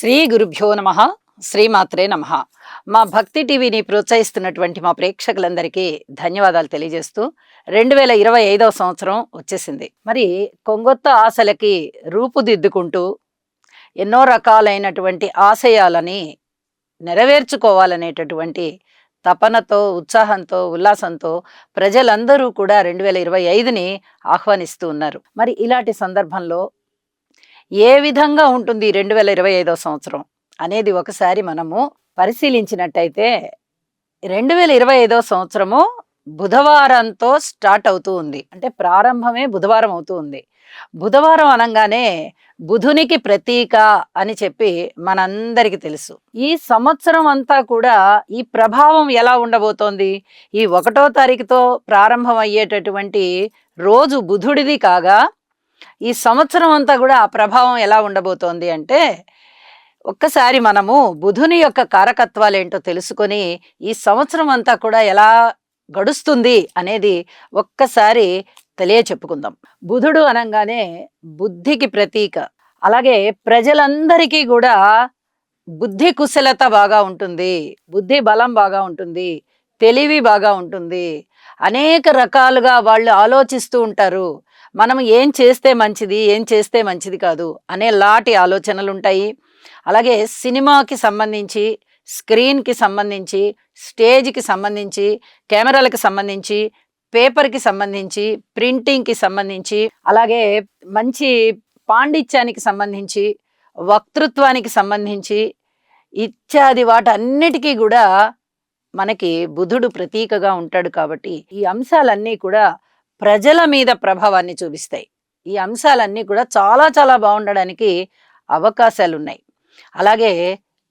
శ్రీ గురుభ్యో నమ. శ్రీమాత్రే నమ. మా భక్తి టీవీని ప్రోత్సహిస్తున్నటువంటి మా ప్రేక్షకులందరికీ ధన్యవాదాలు తెలియజేస్తూ 2025వ సంవత్సరం వచ్చేసింది. మరి కొంగొత్త ఆశలకి రూపుదిద్దుకుంటూ ఎన్నో రకాలైనటువంటి ఆశయాలని నెరవేర్చుకోవాలనేటటువంటి తపనతో, ఉత్సాహంతో, ఉల్లాసంతో ప్రజలందరూ కూడా 2025ని ఆహ్వానిస్తూ ఉన్నారు. మరి ఇలాంటి సందర్భంలో ఏ విధంగా ఉంటుంది 2025వ సంవత్సరం అనేది ఒకసారి మనము పరిశీలించినట్టయితే 2025వ సంవత్సరము బుధవారంతో స్టార్ట్ అవుతూ ఉంది. అంటే ప్రారంభమే బుధవారం అవుతూ ఉంది. బుధవారం అనగానే బుధునికి ప్రతీక అని చెప్పి మనందరికీ తెలుసు. ఈ సంవత్సరం అంతా కూడా ఈ ప్రభావం ఎలా ఉండబోతోంది? ఈ 1వ తారీఖుతో ప్రారంభం అయ్యేటటువంటి రోజు బుధుడిది కాగా ఈ సంవత్సరం అంతా కూడా ఆ ప్రభావం ఎలా ఉండబోతోంది అంటే, ఒక్కసారి మనము బుధుని యొక్క కారకత్వాలు ఏంటో తెలుసుకొని ఈ సంవత్సరం అంతా కూడా ఎలా గడుస్తుంది అనేది ఒక్కసారి చెప్పుకుందాం. బుధుడు అనగానే బుద్ధికి ప్రతీక. అలాగే ప్రజలందరికీ కూడా బుద్ధి కుశలత బాగా ఉంటుంది, బుద్ధి బలం బాగా ఉంటుంది, తెలివి బాగా ఉంటుంది. అనేక రకాలుగా వాళ్ళు ఆలోచిస్తూ ఉంటారు. మనం ఏం చేస్తే మంచిది, ఏం చేస్తే మంచిది కాదు అనే లాంటి ఆలోచనలు ఉంటాయి. అలాగే సినిమాకి సంబంధించి, స్క్రీన్కి సంబంధించి, స్టేజ్కి సంబంధించి, కెమెరాలకు సంబంధించి, పేపర్కి సంబంధించి, ప్రింటింగ్కి సంబంధించి, అలాగే మంచి పాండిత్యానికి సంబంధించి, వక్తృత్వానికి సంబంధించి ఇత్యాది వాటన్నిటికీ కూడా మనకి బుధుడు ప్రతీకగా ఉంటాడు. కాబట్టి ఈ అంశాలన్నీ కూడా ప్రజల మీద ప్రభావాన్ని చూపిస్తాయి. ఈ అంశాలన్నీ కూడా చాలా చాలా బాగుండడానికి అవకాశాలు ఉన్నాయి. అలాగే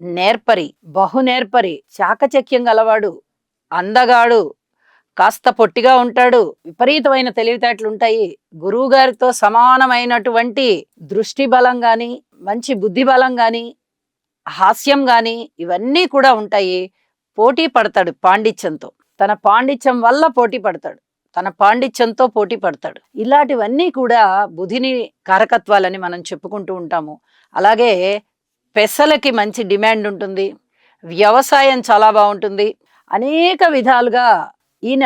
నేర్పరి, బహునేర్పరి, చాకచక్యం గలవాడు, అందగాడు, కాస్త పొట్టిగా ఉంటాడు, విపరీతమైన తెలివితేటలు ఉంటాయి, గురువు గారితో సమానమైనటువంటి దృష్టి బలం గాని, మంచి బుద్ధి బలం గాని, హాస్యం గాని ఇవన్నీ కూడా ఉంటాయి. పోటీ పడతాడు పాండిత్యంతో, తన పాండిత్యం వల్ల పోటీ పడతాడు, తన పాండిత్యంతో పోటీ పడతాడు. ఇలాంటివన్నీ కూడా బుధిని కారకత్వాలని మనం చెప్పుకుంటూ ఉంటాము. అలాగే పెసలకి మంచి డిమాండ్ ఉంటుంది, వ్యవసాయం చాలా బాగుంటుంది. అనేక విధాలుగా ఈయన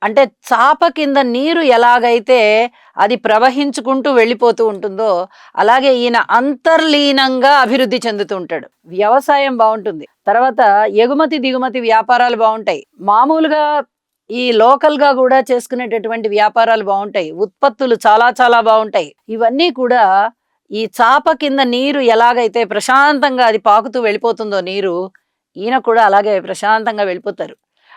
అంటే చాప కింద నీరు ఎలాగైతే అది ప్రవహించుకుంటూ వెళ్ళిపోతూ ఉంటుందో అలాగే ఈయన అంతర్లీనంగా అభివృద్ధి చెందుతూ ఉంటాడు. వ్యవసాయం బాగుంటుంది, తర్వాత ఎగుమతి దిగుమతి వ్యాపారాలు బాగుంటాయి, మామూలుగా ఈ లోకల్ గా కూడా చేసుకునేటటువంటి వ్యాపారాలు బాగుంటాయి, ఉత్పత్తులు చాలా చాలా బాగుంటాయి. ఇవన్నీ కూడా ఈ చాప కింద నీరు ఎలాగైతే ప్రశాంతంగా అది పాకుతూ వెళ్ళిపోతుందో నీరు, ఈయన కూడా అలాగే ప్రశాంతంగా వెళ్ళిపోతారు.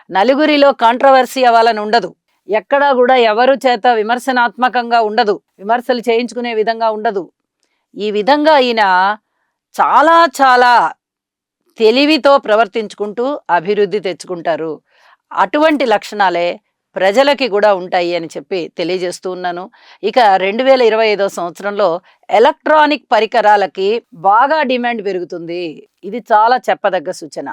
నలుగురిలో కాంట్రవర్సీ అవ్వాలని ఉండదు, ఎక్కడా కూడా ఎవరు చేత విమర్శనాత్మకంగా ఉండదు, విమర్శలు చేయించుకునే విధంగా ఉండదు. ఈ విధంగా ఈయన చాలా చాలా తెలివితో ప్రవర్తించుకుంటూ అభివృద్ధి తెచ్చుకుంటారు. అటువంటి లక్షణాలే ప్రజలకి కూడా ఉంటాయి అని చెప్పి తెలియజేస్తూ ఉన్నాను. ఇక 2025వ సంవత్సరంలో ఎలక్ట్రానిక్ పరికరాలకి బాగా డిమాండ్ పెరుగుతుంది. ఇది చాలా చెప్పదగ్గ సూచన.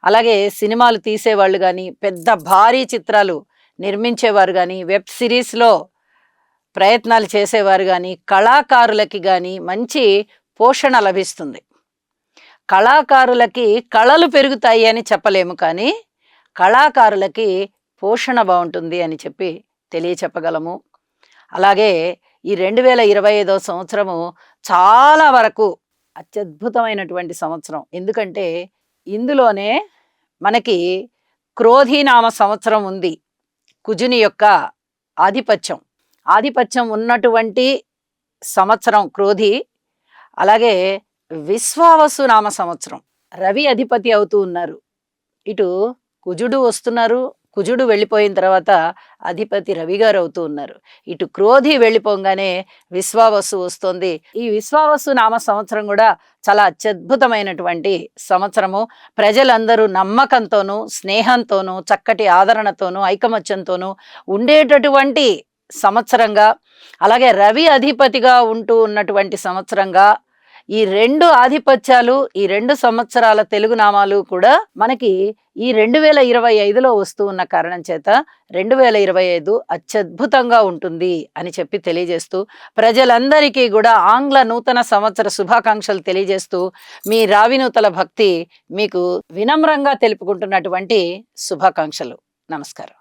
అలాగే సినిమాలు తీసేవాళ్ళు కానీ, పెద్ద భారీ చిత్రాలు నిర్మించేవారు కానీ, వెబ్ సిరీస్లో ప్రయత్నాలు చేసేవారు కానీ, కళాకారులకి కానీ మంచి పోషణ లభిస్తుంది. కళాకారులకి కళలు పెరుగుతాయి అని చెప్పలేము, కానీ కళాకారులకి పోషణ బాగుంటుంది అని చెప్పి తెలియచెప్పగలము. అలాగే ఈ 2025వ సంవత్సరము చాలా వరకు అత్యద్భుతమైనటువంటి సంవత్సరం. ఎందుకంటే ఇందులోనే మనకి క్రోధీనామ సంవత్సరం ఉంది. కుజుని యొక్క ఆధిపత్యం ఉన్నటువంటి సంవత్సరం క్రోధి. అలాగే విశ్వావసు నామ సంవత్సరం, రవి అధిపతి అవుతూ ఉన్నారు. ఇటు కుజుడు వస్తున్నారు, కుజుడు వెళ్ళిపోయిన తర్వాత అధిపతి రవి గారు అవుతూ ఉన్నారు. ఇటు క్రోధి వెళ్ళిపోగానే విశ్వావసు వస్తుంది. ఈ విశ్వావసు నామ సంవత్సరం కూడా చాలా అత్యద్భుతమైనటువంటి సంవత్సరము. ప్రజలందరూ నమ్మకంతోనూ, స్నేహంతోనూ, చక్కటి ఆదరణతోనూ, ఐకమత్యంతోనూ ఉండేటటువంటి సంవత్సరంగా, అలాగే రవి అధిపతిగా ఉంటూ ఉన్నటువంటి సంవత్సరంగా ఈ 2 ఆధిపత్యాలు, ఈ 2 సంవత్సరాల తెలుగు నామాలు కూడా మనకి ఈ 2025లో వస్తూ ఉన్న కారణం చేత 2025 అత్యద్భుతంగా ఉంటుంది అని చెప్పి తెలియజేస్తూ, ప్రజలందరికీ కూడా ఆంగ్ల నూతన సంవత్సర శుభాకాంక్షలు తెలియజేస్తూ, మీ రావినూతల భక్తి మీకు వినమ్రంగా తెలుపుకుంటున్నటువంటి శుభాకాంక్షలు. నమస్కారం.